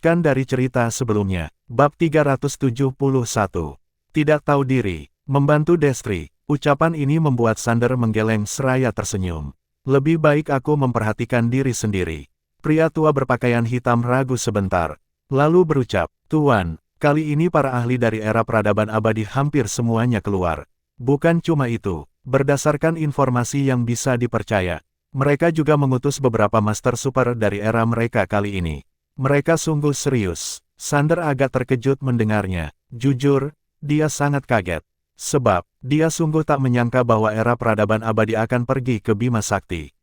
Melanjutkan dari cerita sebelumnya, bab 371. Tidak tahu diri, membantu Destri. Ucapan ini membuat Sander menggeleng seraya tersenyum. Lebih baik aku memperhatikan diri sendiri. Pria tua berpakaian hitam ragu sebentar, lalu berucap, Tuan, kali ini para ahli dari era peradaban abadi hampir semuanya keluar. Bukan cuma itu, berdasarkan informasi yang bisa dipercaya, mereka juga mengutus beberapa master super dari era mereka kali ini. Mereka sungguh serius. Sander agak terkejut mendengarnya. Jujur, dia sangat kaget. Sebab, dia sungguh tak menyangka bahwa era peradaban abadi akan pergi ke Bima Sakti.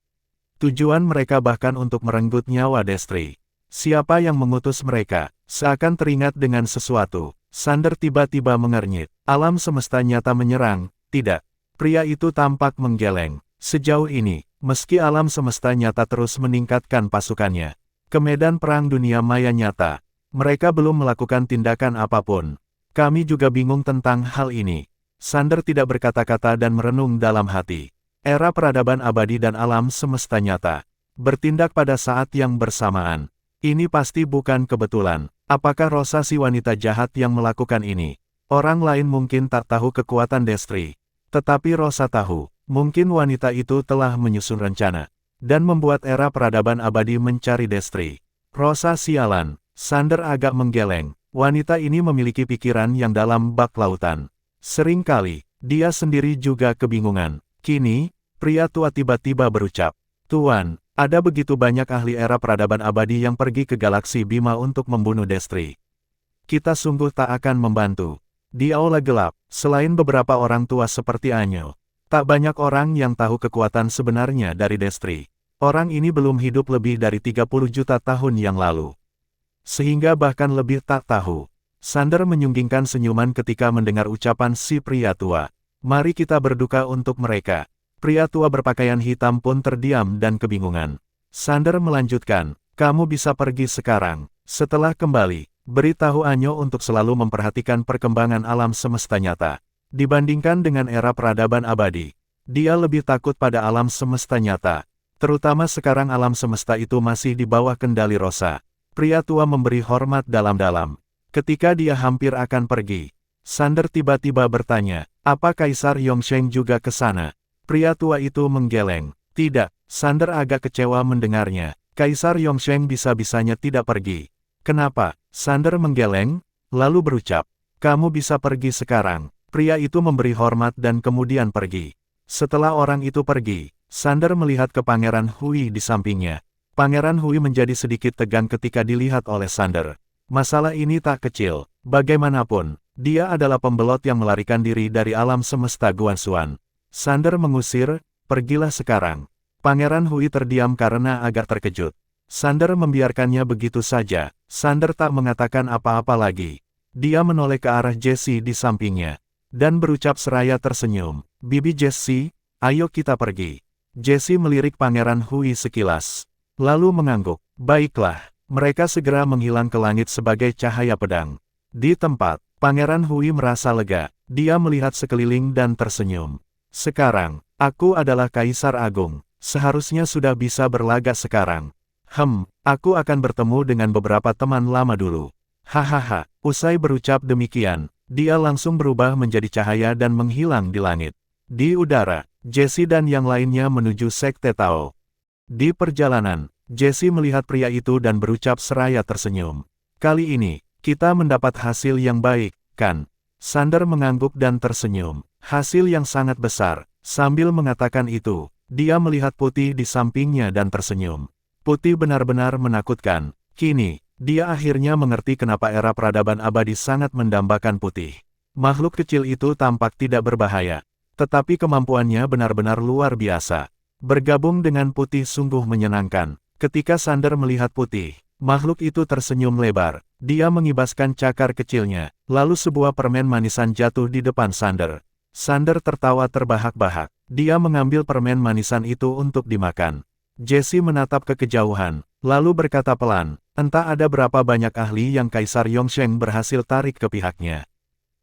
Tujuan mereka bahkan untuk merenggut nyawa Destri. Siapa yang mengutus mereka? Seakan teringat dengan sesuatu, Sander tiba-tiba mengernyit. Alam semesta nyata menyerang, tidak. Pria itu tampak menggeleng. Sejauh ini, meski alam semesta nyata terus meningkatkan pasukannya ke medan perang dunia maya nyata, mereka belum melakukan tindakan apapun. Kami juga bingung tentang hal ini. Sander tidak berkata-kata dan merenung dalam hati. Era peradaban abadi dan alam semesta nyata bertindak pada saat yang bersamaan. Ini pasti bukan kebetulan. Apakah Rosa si wanita jahat yang melakukan ini? Orang lain mungkin tak tahu kekuatan Destri. Tetapi Rosa tahu, mungkin wanita itu telah menyusun rencana dan membuat era peradaban abadi mencari Destri. Rosa sialan, Sander agak menggeleng. Wanita ini memiliki pikiran yang dalam bak lautan. Seringkali, dia sendiri juga kebingungan. Kini, pria tua tiba-tiba berucap, Tuan, ada begitu banyak ahli era peradaban abadi yang pergi ke galaksi Bima untuk membunuh Destri. Kita sungguh tak akan membantu. Di aula gelap, selain beberapa orang tua seperti Anyo, tak banyak orang yang tahu kekuatan sebenarnya dari Destri. Orang ini belum hidup lebih dari 30 juta tahun yang lalu. Sehingga bahkan lebih tak tahu. Sander menyunggingkan senyuman ketika mendengar ucapan si pria tua. Mari kita berduka untuk mereka. Pria tua berpakaian hitam pun terdiam dan kebingungan. Sander melanjutkan, kamu bisa pergi sekarang. Setelah kembali, beritahu Anyo untuk selalu memperhatikan perkembangan alam semesta nyata. Dibandingkan dengan era peradaban abadi, dia lebih takut pada alam semesta nyata. Terutama sekarang alam semesta itu masih di bawah kendali Rosa. Pria tua memberi hormat dalam-dalam. Ketika dia hampir akan pergi, Sander tiba-tiba bertanya, apa Kaisar Yongsheng juga ke sana? Pria tua itu menggeleng. Tidak, Sander agak kecewa mendengarnya. Kaisar Yongsheng bisa-bisanya tidak pergi. Kenapa? Sander menggeleng, lalu berucap, kamu bisa pergi sekarang. Pria itu memberi hormat dan kemudian pergi. Setelah orang itu pergi, Sander melihat ke Pangeran Hui di sampingnya. Pangeran Hui menjadi sedikit tegang ketika dilihat oleh Sander. Masalah ini tak kecil. Bagaimanapun, dia adalah pembelot yang melarikan diri dari alam semesta Guanxuan. Sander mengusir, pergilah sekarang. Pangeran Hui terdiam karena agak terkejut. Sander membiarkannya begitu saja. Sander tak mengatakan apa-apa lagi. Dia menoleh ke arah Jessie di sampingnya dan berucap seraya tersenyum, Bibi Jessie, ayo kita pergi. Jessie melirik Pangeran Hui sekilas, lalu mengangguk. Baiklah, mereka segera menghilang ke langit sebagai cahaya pedang. Di tempat, Pangeran Hui merasa lega. Dia melihat sekeliling dan tersenyum. Sekarang, aku adalah Kaisar Agung. Seharusnya sudah bisa berlagak sekarang. Aku akan bertemu dengan beberapa teman lama dulu. Hahaha, usai berucap demikian, dia langsung berubah menjadi cahaya dan menghilang di langit. Di udara, Jessie dan yang lainnya menuju Sekte Tao. Di perjalanan, Jessie melihat pria itu dan berucap seraya tersenyum. Kali ini, kita mendapat hasil yang baik, kan? Sander mengangguk dan tersenyum. Hasil yang sangat besar. Sambil mengatakan itu, dia melihat Putih di sampingnya dan tersenyum. Putih benar-benar menakutkan. Kini, dia akhirnya mengerti kenapa era peradaban abadi sangat mendambakan Putih. Makhluk kecil itu tampak tidak berbahaya, tetapi kemampuannya benar-benar luar biasa. Bergabung dengan Putih sungguh menyenangkan. Ketika Sander melihat Putih, makhluk itu tersenyum lebar. Dia mengibaskan cakar kecilnya, lalu sebuah permen manisan jatuh di depan Sander. Sander tertawa terbahak-bahak. Dia mengambil permen manisan itu untuk dimakan. Jessie menatap ke kejauhan, lalu berkata pelan, entah ada berapa banyak ahli yang Kaisar Yongsheng berhasil tarik ke pihaknya.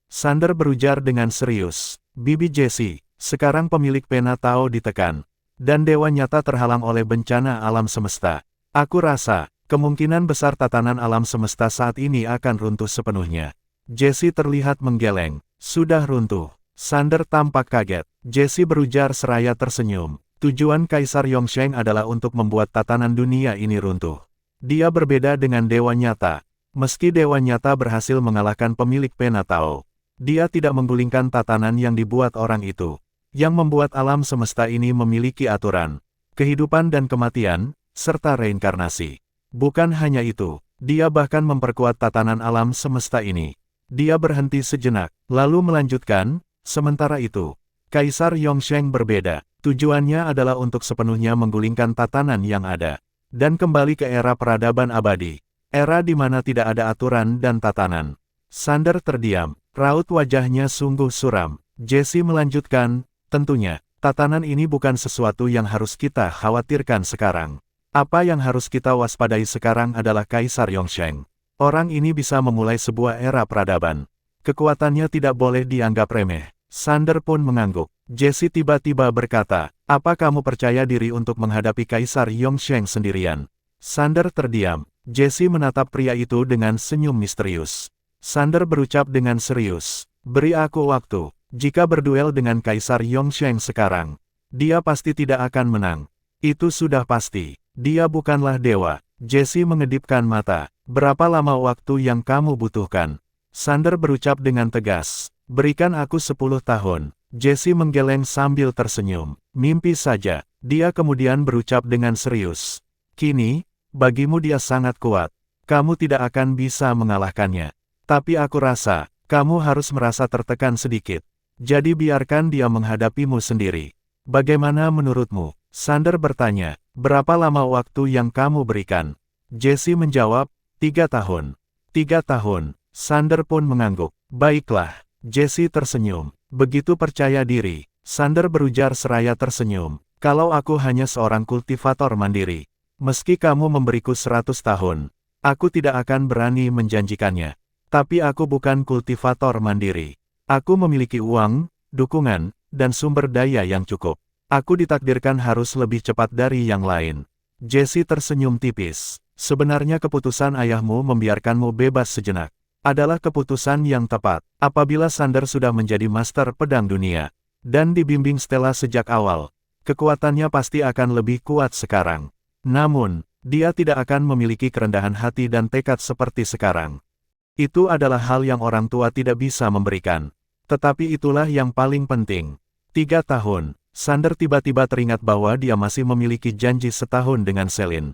Sander berujar dengan serius, Bibi Jessie, sekarang pemilik pena Tao ditekan, dan dewa nyata terhalang oleh bencana alam semesta. Aku rasa, Kemungkinan besar tatanan alam semesta saat ini akan runtuh sepenuhnya. Jesse terlihat menggeleng. Sudah runtuh. Sander tampak kaget. Jesse berujar seraya tersenyum. Tujuan Kaisar Yongsheng adalah untuk membuat tatanan dunia ini runtuh. Dia berbeda dengan dewa nyata. Meski dewa nyata berhasil mengalahkan pemilik pena Tao, dia tidak menggulingkan tatanan yang dibuat orang itu. Yang membuat alam semesta ini memiliki aturan, kehidupan dan kematian, serta reinkarnasi. Bukan hanya itu, dia bahkan memperkuat tatanan alam semesta ini. Dia berhenti sejenak, lalu melanjutkan, sementara itu, Kaisar Yongsheng berbeda. Tujuannya adalah untuk sepenuhnya menggulingkan tatanan yang ada, dan kembali ke era peradaban abadi. Era di mana tidak ada aturan dan tatanan. Sander terdiam, raut wajahnya sungguh suram. Jesse melanjutkan, tentunya, tatanan ini bukan sesuatu yang harus kita khawatirkan sekarang. Apa yang harus kita waspadai sekarang adalah Kaisar Yongsheng. Orang ini bisa memulai sebuah era peradaban. Kekuatannya tidak boleh dianggap remeh. Sander pun mengangguk. Jesse tiba-tiba berkata, apa kamu percaya diri untuk menghadapi Kaisar Yongsheng sendirian? Sander terdiam. Jesse menatap pria itu dengan senyum misterius. Sander berucap dengan serius, beri aku waktu. Jika berduel dengan Kaisar Yongsheng sekarang, dia pasti tidak akan menang. Itu sudah pasti. Dia bukanlah dewa. Jesse mengedipkan mata. Berapa lama waktu yang kamu butuhkan? Sander berucap dengan tegas. Berikan aku 10 tahun. Jesse menggeleng sambil tersenyum. Mimpi saja. Dia kemudian berucap dengan serius. Kini, bagimu dia sangat kuat. Kamu tidak akan bisa mengalahkannya. Tapi aku rasa, kamu harus merasa tertekan sedikit. Jadi biarkan dia menghadapimu sendiri. Bagaimana menurutmu? Sander bertanya, berapa lama waktu yang kamu berikan? Jesse menjawab, 3 tahun. 3 tahun. Sander pun mengangguk. Baiklah. Jesse tersenyum. Begitu percaya diri. Sander berujar seraya tersenyum. Kalau aku hanya seorang kultivator mandiri, meski kamu memberiku 100 tahun, aku tidak akan berani menjanjikannya. Tapi aku bukan kultivator mandiri. Aku memiliki uang, dukungan, dan sumber daya yang cukup. Aku ditakdirkan harus lebih cepat dari yang lain. Jesse tersenyum tipis. Sebenarnya keputusan ayahmu membiarkanmu bebas sejenak adalah keputusan yang tepat. Apabila Sander sudah menjadi master pedang dunia, dan dibimbing Stella sejak awal, kekuatannya pasti akan lebih kuat sekarang. Namun, dia tidak akan memiliki kerendahan hati dan tekad seperti sekarang. Itu adalah hal yang orang tua tidak bisa memberikan. Tetapi itulah yang paling penting. 3 tahun, Sander tiba-tiba teringat bahwa dia masih memiliki janji setahun dengan Selin.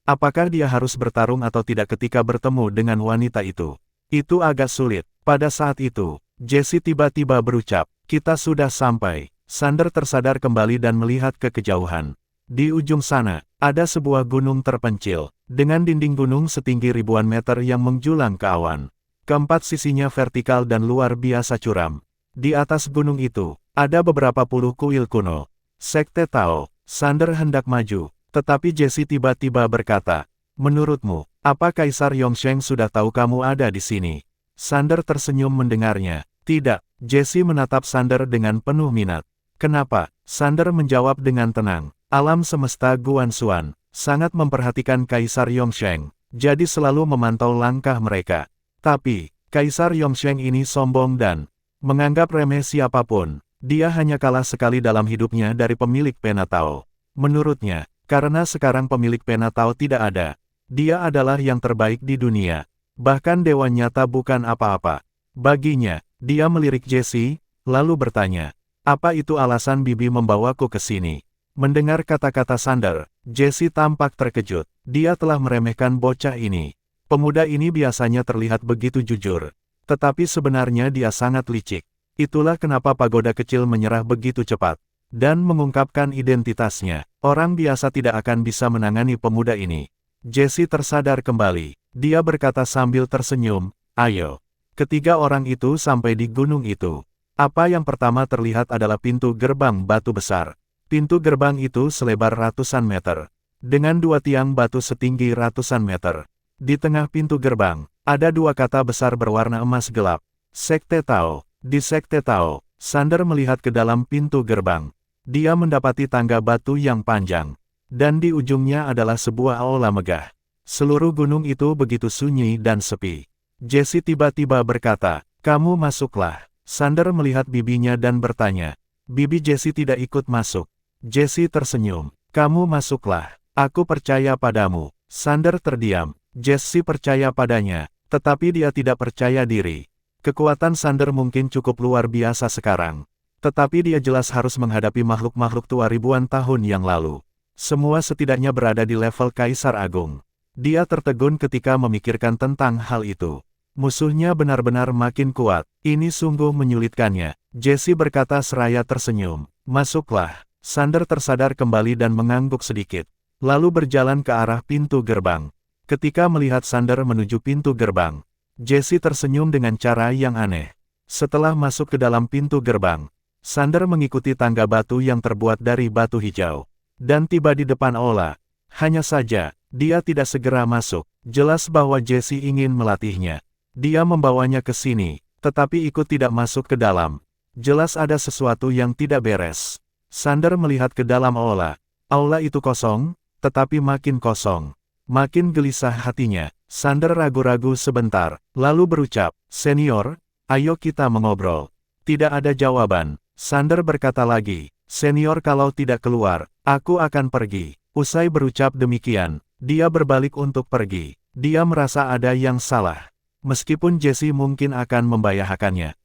Apakah dia harus bertarung atau tidak ketika bertemu dengan wanita itu? Itu agak sulit. Pada saat itu, Jesse tiba-tiba berucap, kita sudah sampai. Sander tersadar kembali dan melihat ke kejauhan. Di ujung sana, ada sebuah gunung terpencil, dengan dinding gunung setinggi ribuan meter yang menjulang ke awan. Keempat sisinya vertikal dan luar biasa curam. Di atas gunung itu, ada beberapa puluh kuil kuno. Sekte Tao. Sander hendak maju, tetapi Jesse tiba-tiba berkata, menurutmu, apa Kaisar Yongsheng sudah tahu kamu ada di sini? Sander tersenyum mendengarnya. Tidak. Jesse menatap Sander dengan penuh minat. Kenapa? Sander menjawab dengan tenang. Alam semesta Guanxuan sangat memperhatikan Kaisar Yongsheng, jadi selalu memantau langkah mereka. Tapi, Kaisar Yongsheng ini sombong dan menganggap remeh siapapun. Dia hanya kalah sekali dalam hidupnya dari pemilik pena Tao. Menurutnya, karena sekarang pemilik pena Tao tidak ada, dia adalah yang terbaik di dunia. Bahkan dewa nyata bukan apa-apa. Baginya, dia melirik Jesse, lalu bertanya, apa itu alasan Bibi membawaku ke sini? Mendengar kata-kata Sander, Jesse tampak terkejut. Dia telah meremehkan bocah ini. Pemuda ini biasanya terlihat begitu jujur. Tetapi sebenarnya dia sangat licik. Itulah kenapa pagoda kecil menyerah begitu cepat. Dan mengungkapkan identitasnya. Orang biasa tidak akan bisa menangani pemuda ini. Jesse tersadar kembali. Dia berkata sambil tersenyum, ayo. Ketiga orang itu sampai di gunung itu. Apa yang pertama terlihat adalah pintu gerbang batu besar. Pintu gerbang itu selebar ratusan meter, dengan 2 tiang batu setinggi ratusan meter. Di tengah pintu gerbang, ada 2 kata besar berwarna emas gelap. Sekte Tao. Di Sekte Tao, Sander melihat ke dalam pintu gerbang. Dia mendapati tangga batu yang panjang. Dan di ujungnya adalah sebuah aula megah. Seluruh gunung itu begitu sunyi dan sepi. Jessie tiba-tiba berkata, "Kamu masuklah." Sander melihat bibinya dan bertanya. Bibi Jessie tidak ikut masuk. Jessie tersenyum. "Kamu masuklah. Aku percaya padamu." Sander terdiam. Jessie percaya padanya, tetapi dia tidak percaya diri. Kekuatan Sander mungkin cukup luar biasa sekarang. Tetapi dia jelas harus menghadapi makhluk-makhluk tua ribuan tahun yang lalu. Semua setidaknya berada di level Kaisar Agung. Dia tertegun ketika memikirkan tentang hal itu. Musuhnya benar-benar makin kuat. Ini sungguh menyulitkannya. Jessie berkata seraya tersenyum. "Masuklah." Sander tersadar kembali dan mengangguk sedikit. Lalu berjalan ke arah pintu gerbang. Ketika melihat Sander menuju pintu gerbang, Jessie tersenyum dengan cara yang aneh. Setelah masuk ke dalam pintu gerbang, Sander mengikuti tangga batu yang terbuat dari batu hijau. Dan tiba di depan aula. Hanya saja, dia tidak segera masuk. Jelas bahwa Jessie ingin melatihnya. Dia membawanya ke sini, tetapi ikut tidak masuk ke dalam. Jelas ada sesuatu yang tidak beres. Sander melihat ke dalam aula. Aula itu kosong, tetapi makin kosong. Makin gelisah hatinya. Sander ragu-ragu sebentar, lalu berucap, "Senior, ayo kita mengobrol." Tidak ada jawaban. Sander berkata lagi, "Senior, kalau tidak keluar, aku akan pergi." Usai berucap demikian, dia berbalik untuk pergi. Dia merasa ada yang salah. Meskipun Jessie mungkin akan membahayakannya,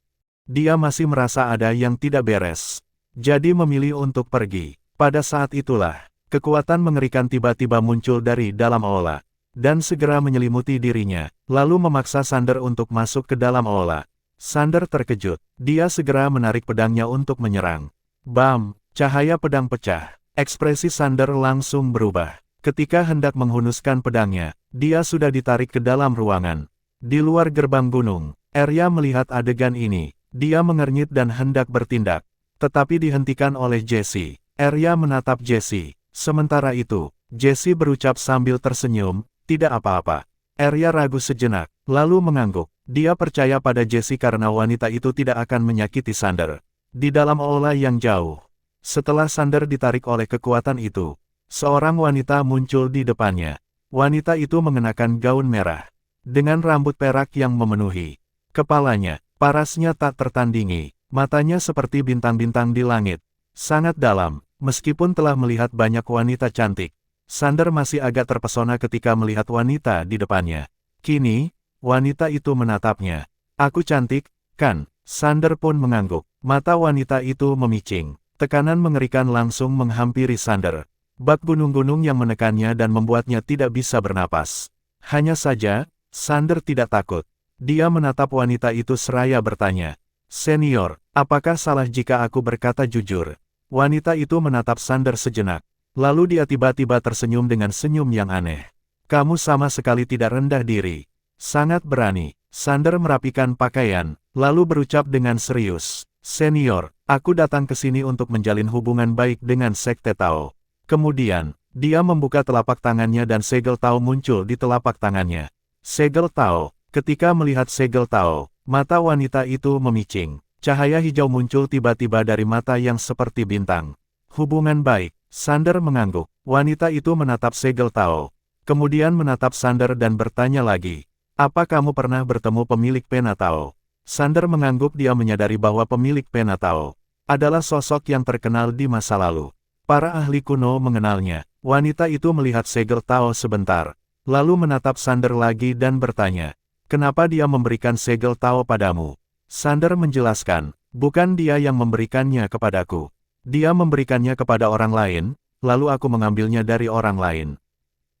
dia masih merasa ada yang tidak beres. Jadi memilih untuk pergi. Pada saat itulah, kekuatan mengerikan tiba-tiba muncul dari dalam aula, dan segera menyelimuti dirinya, lalu memaksa Sander untuk masuk ke dalam aula. Sander terkejut. Dia segera menarik pedangnya untuk menyerang. Bam! Cahaya pedang pecah. Ekspresi Sander langsung berubah. Ketika hendak menghunuskan pedangnya, dia sudah ditarik ke dalam ruangan. Di luar gerbang gunung, Arya melihat adegan ini. Dia mengernyit dan hendak bertindak, tetapi dihentikan oleh Jessie. Arya menatap Jessie. Sementara itu, Jessie berucap sambil tersenyum, "Tidak apa-apa." Arya ragu sejenak, lalu mengangguk. Dia percaya pada Jessie karena wanita itu tidak akan menyakiti Sander. Di dalam aula yang jauh, setelah Sander ditarik oleh kekuatan itu, seorang wanita muncul di depannya. Wanita itu mengenakan gaun merah, dengan rambut perak yang memenuhi kepalanya. Parasnya tak tertandingi, matanya seperti bintang-bintang di langit. Sangat dalam, meskipun telah melihat banyak wanita cantik, Sander masih agak terpesona ketika melihat wanita di depannya. Kini, wanita itu menatapnya. "Aku cantik, kan?" Sander pun mengangguk. Mata wanita itu memicing. Tekanan mengerikan langsung menghampiri Sander. Bak gunung-gunung yang menekannya dan membuatnya tidak bisa bernapas. Hanya saja, Sander tidak takut. Dia menatap wanita itu seraya bertanya, "Senior, apakah salah jika aku berkata jujur?" Wanita itu menatap Sander sejenak. Lalu dia tiba-tiba tersenyum dengan senyum yang aneh. "Kamu sama sekali tidak rendah diri. Sangat berani." Sander merapikan pakaian, lalu berucap dengan serius, "Senior, aku datang ke sini untuk menjalin hubungan baik dengan Sekte Tao." Kemudian, dia membuka telapak tangannya dan segel Tao muncul di telapak tangannya. Segel Tao. Ketika melihat segel Tao, mata wanita itu memicing. Cahaya hijau muncul tiba-tiba dari mata yang seperti bintang. "Hubungan baik." Sander mengangguk. Wanita itu menatap segel Tao. Kemudian menatap Sander dan bertanya lagi, "Apa kamu pernah bertemu pemilik pena Tao?" Sander mengangguk. Dia menyadari bahwa pemilik pena Tao adalah sosok yang terkenal di masa lalu. Para ahli kuno mengenalnya. Wanita itu melihat segel Tao sebentar, lalu menatap Sander lagi dan bertanya, "Kenapa dia memberikan segel Tao padamu?" Sander menjelaskan, "Bukan dia yang memberikannya kepadaku. Dia memberikannya kepada orang lain, lalu aku mengambilnya dari orang lain.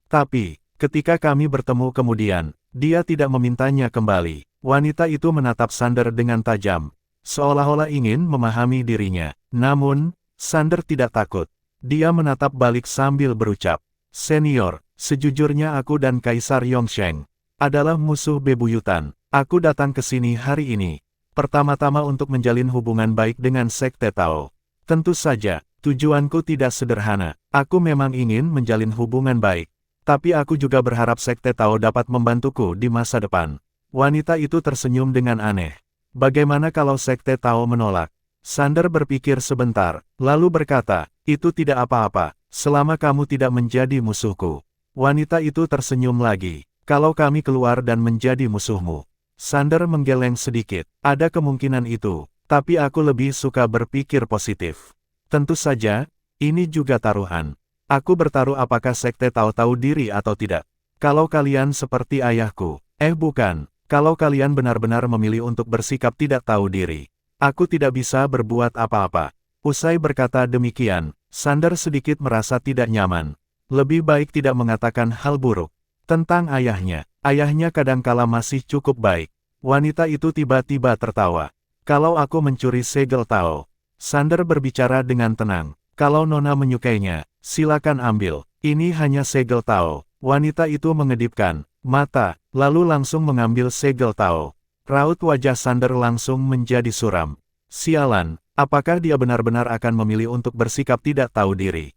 Tapi, ketika kami bertemu kemudian, dia tidak memintanya kembali." Wanita itu menatap Sander dengan tajam, seolah-olah ingin memahami dirinya. Namun, Sander tidak takut. Dia menatap balik sambil berucap, "Senior, sejujurnya aku dan Kaisar Yongsheng adalah musuh bebuyutan. Aku datang ke sini hari ini pertama-tama untuk menjalin hubungan baik dengan Sekte Tao. Tentu saja, tujuanku tidak sederhana. Aku memang ingin menjalin hubungan baik. Tapi aku juga berharap Sekte Tao dapat membantuku di masa depan." Wanita itu tersenyum dengan aneh. "Bagaimana kalau Sekte Tao menolak?" Sander berpikir sebentar, lalu berkata, "Itu tidak apa-apa, selama kamu tidak menjadi musuhku." Wanita itu tersenyum lagi. Kalau kami keluar dan menjadi musuhmu. Sander menggeleng sedikit. Ada kemungkinan itu, tapi aku lebih suka berpikir positif. Tentu saja, ini juga taruhan. Aku bertaruh apakah sekte tahu-tahu diri atau tidak. Kalau kalian seperti ayahku, bukan. Kalau kalian benar-benar memilih untuk bersikap tidak tahu diri, aku tidak bisa berbuat apa-apa. Usai berkata demikian, Sander sedikit merasa tidak nyaman. Lebih baik tidak mengatakan hal buruk tentang ayahnya. Ayahnya kadangkala masih cukup baik. Wanita itu tiba-tiba tertawa. Kalau aku mencuri segel Tao. Sander berbicara dengan tenang. Kalau Nona menyukainya, silakan ambil. Ini hanya segel Tao. Wanita itu mengedipkan mata, lalu langsung mengambil segel Tao. Raut wajah Sander langsung menjadi suram. Sialan, apakah dia benar-benar akan memilih untuk bersikap tidak tahu diri?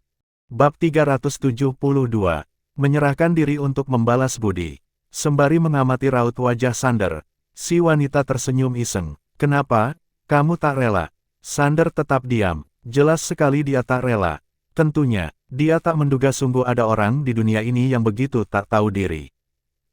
Bab 372. Menyerahkan diri untuk membalas budi. Sembari mengamati raut wajah Sander, si wanita tersenyum iseng. Kenapa? Kamu tak rela? Sander tetap diam. Jelas sekali dia tak rela. Tentunya, dia tak menduga sungguh ada orang di dunia ini yang begitu tak tahu diri.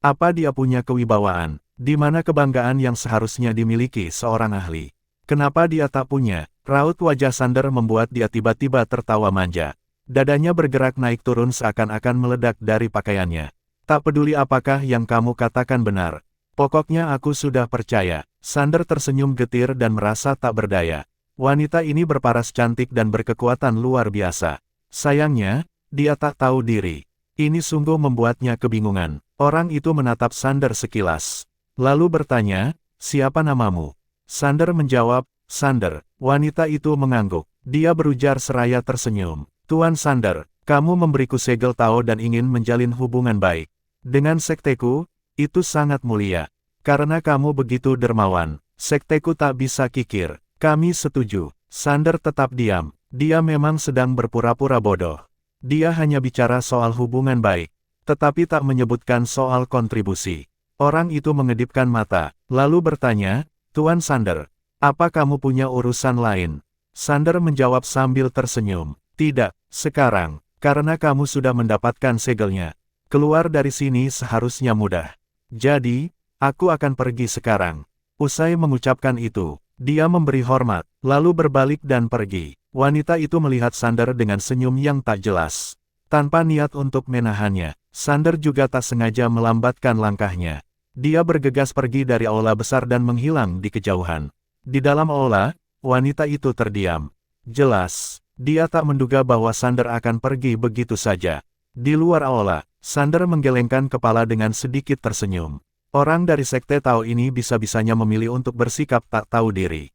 Apa dia punya kewibawaan? Di mana kebanggaan yang seharusnya dimiliki seorang ahli? Kenapa dia tak punya? Raut wajah Sander membuat dia tiba-tiba tertawa manja. Dadanya bergerak naik turun seakan-akan meledak dari pakaiannya. Tak peduli apakah yang kamu katakan benar. Pokoknya aku sudah percaya. Sander tersenyum getir dan merasa tak berdaya. Wanita ini berparas cantik dan berkekuatan luar biasa. Sayangnya, dia tak tahu diri. Ini sungguh membuatnya kebingungan. Orang itu menatap Sander sekilas. Lalu bertanya, siapa namamu? Sander menjawab, Sander. Wanita itu mengangguk. Dia berujar seraya tersenyum. Tuan Sander, kamu memberiku segel Tao dan ingin menjalin hubungan baik dengan sekteku, itu sangat mulia. Karena kamu begitu dermawan, sekteku tak bisa kikir. Kami setuju. Sander tetap diam. Dia memang sedang berpura-pura bodoh. Dia hanya bicara soal hubungan baik, tetapi tak menyebutkan soal kontribusi. Orang itu mengedipkan mata, lalu bertanya, Tuan Sander, apa kamu punya urusan lain? Sander menjawab sambil tersenyum, tidak, sekarang, karena kamu sudah mendapatkan segelnya. Keluar dari sini seharusnya mudah. Jadi, aku akan pergi sekarang. Usai mengucapkan itu, dia memberi hormat, lalu berbalik dan pergi. Wanita itu melihat Sander dengan senyum yang tak jelas. Tanpa niat untuk menahannya, Sander juga tak sengaja melambatkan langkahnya. Dia bergegas pergi dari aula besar dan menghilang di kejauhan. Di dalam aula, wanita itu terdiam. Jelas, dia tak menduga bahwa Sander akan pergi begitu saja. Di luar aula, Sander menggelengkan kepala dengan sedikit tersenyum. Orang dari sekte Tao ini bisa-bisanya memilih untuk bersikap tak tahu diri.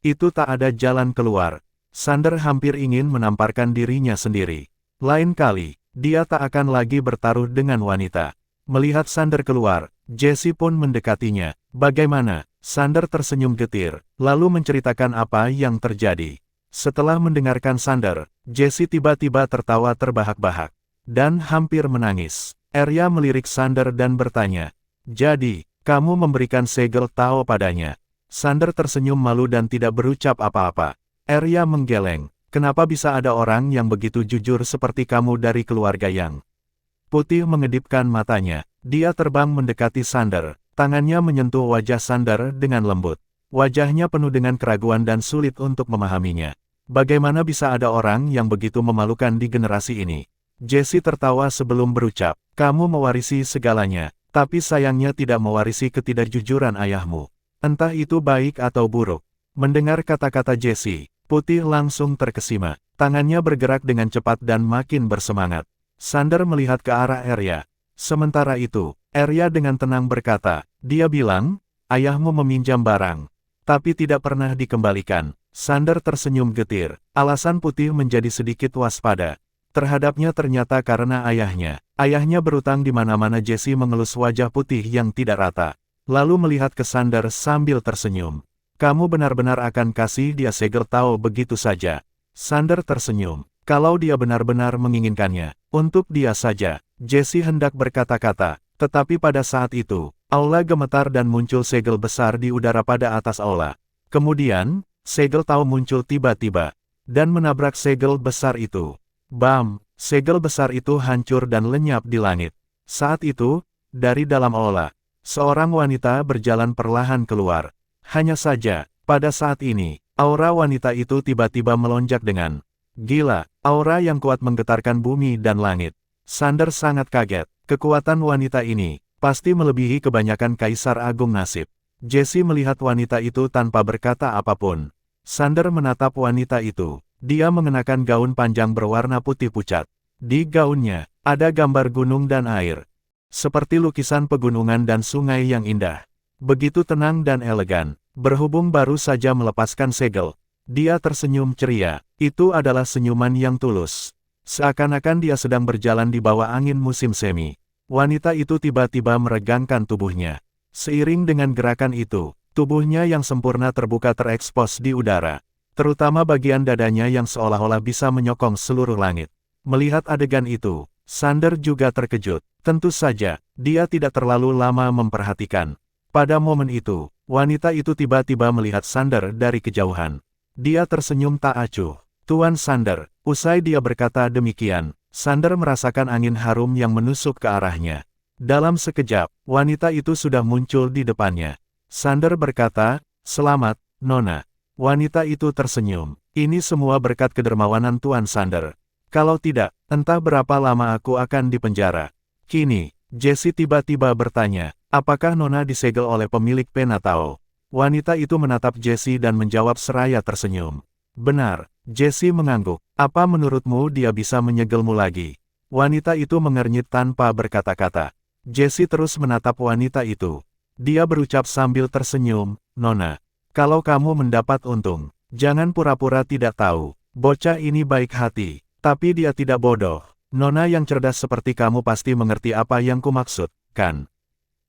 Itu tak ada jalan keluar. Sander hampir ingin menamparkan dirinya sendiri. Lain kali, dia tak akan lagi bertaruh dengan wanita. Melihat Sander keluar, Jessie pun mendekatinya. Bagaimana? Sander tersenyum getir, lalu menceritakan apa yang terjadi. Setelah mendengarkan Sander, Jessie tiba-tiba tertawa terbahak-bahak dan hampir menangis. Arya melirik Sander dan bertanya, jadi, kamu memberikan segel Tao padanya? Sander tersenyum malu dan tidak berucap apa-apa. Arya menggeleng, kenapa bisa ada orang yang begitu jujur seperti kamu dari keluarga yang putih? Mengedipkan matanya, dia terbang mendekati Sander, tangannya menyentuh wajah Sander dengan lembut. Wajahnya penuh dengan keraguan dan sulit untuk memahaminya. Bagaimana bisa ada orang yang begitu memalukan di generasi ini? Jessie tertawa sebelum berucap, kamu mewarisi segalanya, tapi sayangnya tidak mewarisi ketidakjujuran ayahmu. Entah itu baik atau buruk. Mendengar kata-kata Jessie, Putih langsung terkesima. Tangannya bergerak dengan cepat dan makin bersemangat. Sander melihat ke arah Arya. Sementara itu, Arya dengan tenang berkata, dia bilang, ayahmu meminjam barang, tapi tidak pernah dikembalikan. Sander tersenyum getir. Alasan Putih menjadi sedikit waspada terhadapnya ternyata karena ayahnya. Ayahnya berutang di mana-mana. Jessie mengelus wajah Putih yang tidak rata. Lalu melihat ke Sander sambil tersenyum. Kamu benar-benar akan kasih dia segel Tao begitu saja? Sander tersenyum. Kalau dia benar-benar menginginkannya, untuk dia saja. Jessie hendak berkata-kata, tetapi pada saat itu, aula gemetar dan muncul segel besar di udara pada atas aula. Kemudian, segel Tao muncul tiba-tiba, dan menabrak segel besar itu. Bam! Segel besar itu hancur dan lenyap di langit. Saat itu, dari dalam aula, seorang wanita berjalan perlahan keluar. Hanya saja, pada saat ini, aura wanita itu tiba-tiba melonjak dengan gila, aura yang kuat menggetarkan bumi dan langit. Sander sangat kaget. Kekuatan wanita ini pasti melebihi kebanyakan Kaisar Agung Nasib. Jesse melihat wanita itu tanpa berkata apapun. Sander menatap wanita itu. Dia mengenakan gaun panjang berwarna putih pucat. Di gaunnya, ada gambar gunung dan air. Seperti lukisan pegunungan dan sungai yang indah. Begitu tenang dan elegan. Berhubung baru saja melepaskan segel, dia tersenyum ceria. Itu adalah senyuman yang tulus. Seakan-akan dia sedang berjalan di bawah angin musim semi. Wanita itu tiba-tiba meregangkan tubuhnya. Seiring dengan gerakan itu, tubuhnya yang sempurna terbuka terekspos di udara. Terutama bagian dadanya yang seolah-olah bisa menyokong seluruh langit. Melihat adegan itu, Sander juga terkejut. Tentu saja, dia tidak terlalu lama memperhatikan. Pada momen itu, wanita itu tiba-tiba melihat Sander dari kejauhan. Dia tersenyum tak acuh. Tuan Sander. Usai dia berkata demikian, Sander merasakan angin harum yang menusuk ke arahnya. Dalam sekejap, wanita itu sudah muncul di depannya. Sander berkata, "Selamat, Nona." Wanita itu tersenyum. "Ini semua berkat kedermawanan Tuan Sander. Kalau tidak, entah berapa lama aku akan dipenjara." Kini, Jesse tiba-tiba bertanya, "Apakah Nona disegel oleh pemilik Penatao?" Wanita itu menatap Jesse dan menjawab seraya tersenyum. "Benar." Jesse mengangguk. "Apa menurutmu dia bisa menyegelmu lagi?" Wanita itu mengernyit tanpa berkata-kata. Jesse terus menatap wanita itu. Dia berucap sambil tersenyum, "Nona, kalau kamu mendapat untung, jangan pura-pura tidak tahu. Bocah ini baik hati, tapi dia tidak bodoh. Nona yang cerdas seperti kamu pasti mengerti apa yang kumaksud, kan?"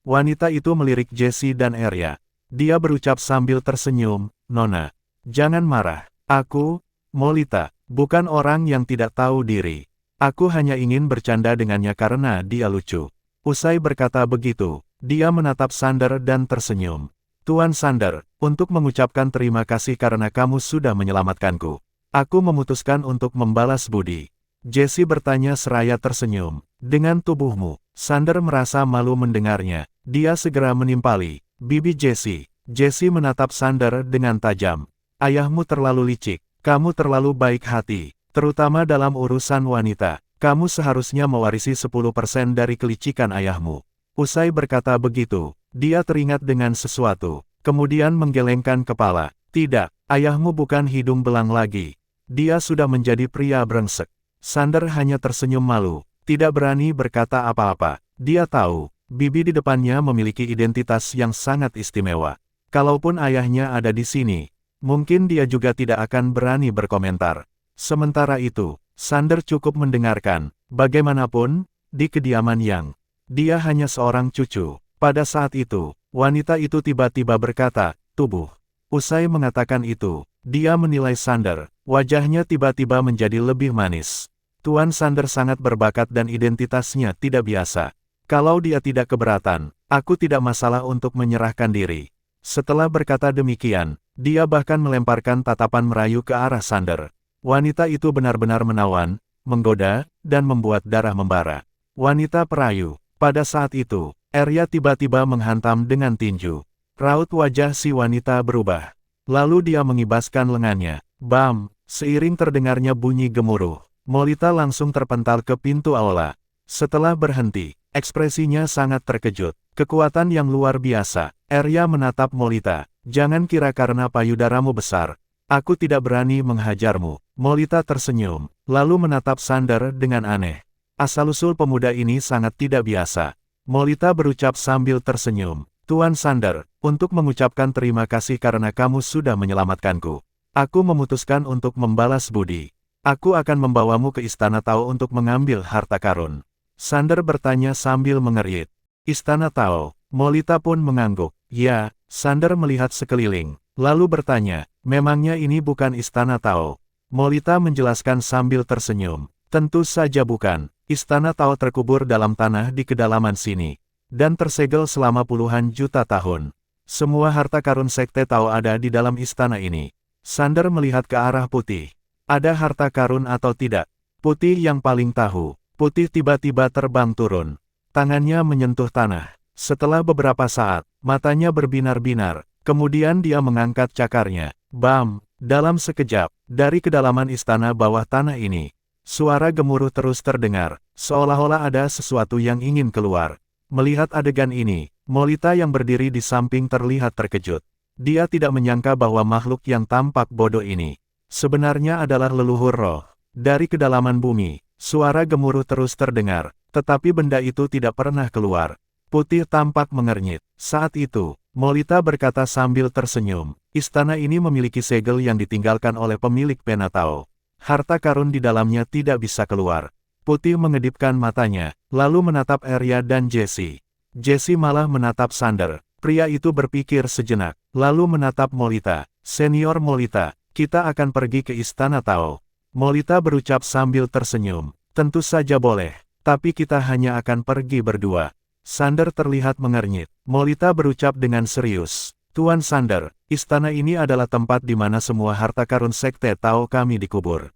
Wanita itu melirik Jesse dan Arya. Dia berucap sambil tersenyum, "Nona, jangan marah. Aku, Molita, bukan orang yang tidak tahu diri. Aku hanya ingin bercanda dengannya karena dia lucu." Usai berkata begitu, dia menatap Sander dan tersenyum. "Tuan Sander, untuk mengucapkan terima kasih karena kamu sudah menyelamatkanku. Aku memutuskan untuk membalas budi." Jesse bertanya seraya tersenyum. "Dengan tubuhmu." Sander merasa malu mendengarnya. Dia segera menimpali bibi Jesse. Jesse menatap Sander dengan tajam. "Ayahmu terlalu licik. Kamu terlalu baik hati, terutama dalam urusan wanita. Kamu seharusnya mewarisi 10% dari kelicikan ayahmu." Usai berkata begitu, dia teringat dengan sesuatu, kemudian menggelengkan kepala. "Tidak, ayahmu bukan hidung belang lagi. Dia sudah menjadi pria brengsek." Sander hanya tersenyum malu, tidak berani berkata apa-apa. Dia tahu, bibi di depannya memiliki identitas yang sangat istimewa. Kalaupun ayahnya ada di sini, mungkin dia juga tidak akan berani berkomentar. Sementara itu, Sander cukup mendengarkan. Bagaimanapun, di kediaman Yang, dia hanya seorang cucu. Pada saat itu, wanita itu tiba-tiba berkata, "Tubuh." Usai mengatakan itu, dia menilai Sander. Wajahnya tiba-tiba menjadi lebih manis. Tuan Sander sangat berbakat dan identitasnya tidak biasa. Kalau dia tidak keberatan, aku tidak masalah untuk menyerahkan diri. Setelah berkata demikian, dia bahkan melemparkan tatapan merayu ke arah Sander. Wanita itu benar-benar menawan, menggoda, dan membuat darah membara. Wanita perayu. Pada saat itu, Arya tiba-tiba menghantam dengan tinju. Raut wajah si wanita berubah. Lalu dia mengibaskan lengannya. Bam! Seiring terdengarnya bunyi gemuruh, Molita langsung terpental ke pintu aula. Setelah berhenti, ekspresinya sangat terkejut. Kekuatan yang luar biasa. Arya menatap Molita. "Jangan kira karena payudaramu besar, aku tidak berani menghajarmu." Molita tersenyum, lalu menatap Sander dengan aneh. Asal-usul pemuda ini sangat tidak biasa. Molita berucap sambil tersenyum. "Tuan Sander, untuk mengucapkan terima kasih karena kamu sudah menyelamatkanku. Aku memutuskan untuk membalas budi. Aku akan membawamu ke Istana Tao untuk mengambil harta karun." Sander bertanya sambil mengerit. "Istana Tao?" Molita pun mengangguk. "Ya." Sander melihat sekeliling, lalu bertanya, "Memangnya ini bukan Istana Tao?" Molita menjelaskan sambil tersenyum. "Tentu saja bukan. Istana Tao terkubur dalam tanah di kedalaman sini, dan tersegel selama puluhan juta tahun. Semua harta karun Sekte Tao ada di dalam istana ini." Sander melihat ke arah putih. "Ada harta karun atau tidak? Putih yang paling tahu. Putih tiba-tiba terbang turun. Tangannya menyentuh tanah. Setelah beberapa saat, matanya berbinar-binar. Kemudian dia mengangkat cakarnya. Bam! Dalam sekejap, dari kedalaman istana bawah tanah ini, suara gemuruh terus terdengar, seolah-olah ada sesuatu yang ingin keluar. Melihat adegan ini, Molita yang berdiri di samping terlihat terkejut. Dia tidak menyangka bahwa makhluk yang tampak bodoh ini sebenarnya adalah leluhur roh. Dari kedalaman bumi, suara gemuruh terus terdengar, tetapi benda itu tidak pernah keluar. Putih tampak mengernyit. Saat itu, Molita berkata sambil tersenyum, istana ini memiliki segel yang ditinggalkan oleh pemilik Penatao. Harta karun di dalamnya tidak bisa keluar. Putih mengedipkan matanya, lalu menatap Arya dan Jesse. Jesse malah menatap Sander. Pria itu berpikir sejenak, lalu menatap Molita. Senior Molita, kita akan pergi ke istana Tao. Molita berucap sambil tersenyum. Tentu saja boleh, tapi kita hanya akan pergi berdua. Sander terlihat mengernyit. Molita berucap dengan serius. Tuan Sander, istana ini adalah tempat di mana semua harta karun sekte Tao kami dikubur.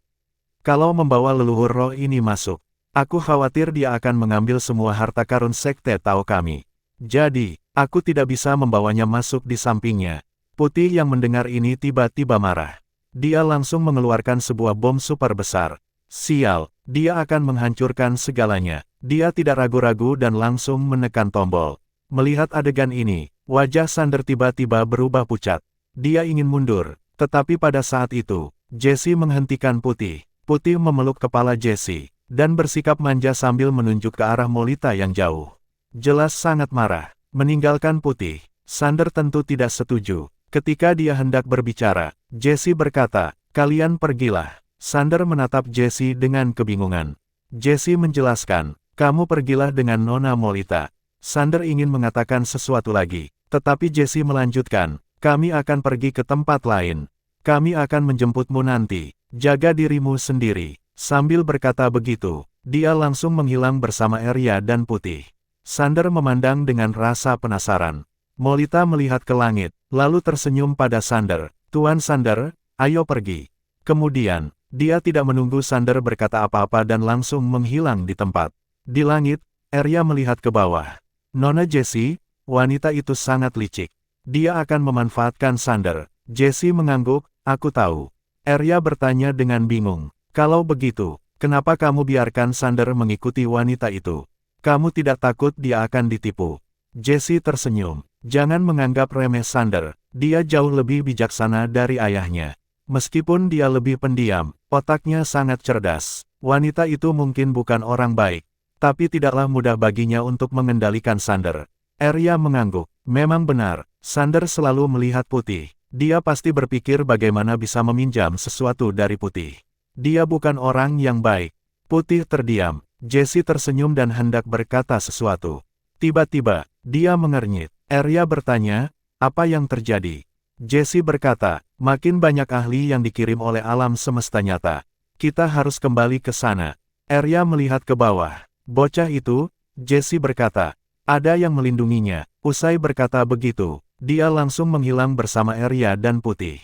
Kalau membawa leluhur roh ini masuk, aku khawatir dia akan mengambil semua harta karun sekte Tao kami. Jadi, aku tidak bisa membawanya masuk di sampingnya. Putih yang mendengar ini tiba-tiba marah. Dia langsung mengeluarkan sebuah bom super besar. Sial, dia akan menghancurkan segalanya. Dia tidak ragu-ragu dan langsung menekan tombol. Melihat adegan ini, wajah Sander tiba-tiba berubah pucat. Dia ingin mundur, tetapi pada saat itu, Jesse menghentikan Putih. Putih memeluk kepala Jesse, dan bersikap manja sambil menunjuk ke arah Molita yang jauh. Jelas sangat marah. Meninggalkan Putih, Sander tentu tidak setuju. Ketika dia hendak berbicara, Jesse berkata, kalian pergilah. Sander menatap Jesse dengan kebingungan. Jesse menjelaskan, kamu pergilah dengan Nona Molita. Sander ingin mengatakan sesuatu lagi, tetapi Jesse melanjutkan, kami akan pergi ke tempat lain. Kami akan menjemputmu nanti. Jaga dirimu sendiri. Sambil berkata begitu, dia langsung menghilang bersama Arya dan Putih. Sander memandang dengan rasa penasaran. Molita melihat ke langit, lalu tersenyum pada Sander. Tuan Sander, ayo pergi. Kemudian, dia tidak menunggu Sander berkata apa-apa dan langsung menghilang di tempat. Di langit, Arya melihat ke bawah. Nona Jesse, wanita itu sangat licik. Dia akan memanfaatkan Sander. Jesse mengangguk, aku tahu. Arya bertanya dengan bingung. Kalau begitu, kenapa kamu biarkan Sander mengikuti wanita itu? Kamu tidak takut dia akan ditipu? Jesse tersenyum. Jangan menganggap remeh Sander. Dia jauh lebih bijaksana dari ayahnya. Meskipun dia lebih pendiam, otaknya sangat cerdas. Wanita itu mungkin bukan orang baik, tapi tidaklah mudah baginya untuk mengendalikan Sander. Arya mengangguk. Memang benar, Sander selalu melihat Putih. Dia pasti berpikir bagaimana bisa meminjam sesuatu dari Putih. Dia bukan orang yang baik. Putih terdiam. Jesse tersenyum dan hendak berkata sesuatu. Tiba-tiba, dia mengernyit. Arya bertanya, apa yang terjadi? Jesse berkata, makin banyak ahli yang dikirim oleh alam semesta nyata. Kita harus kembali ke sana. Arya melihat ke bawah. Bocah itu, Jesse berkata, ada yang melindunginya. Usai berkata begitu, dia langsung menghilang bersama Arya dan Putih.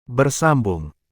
Bersambung.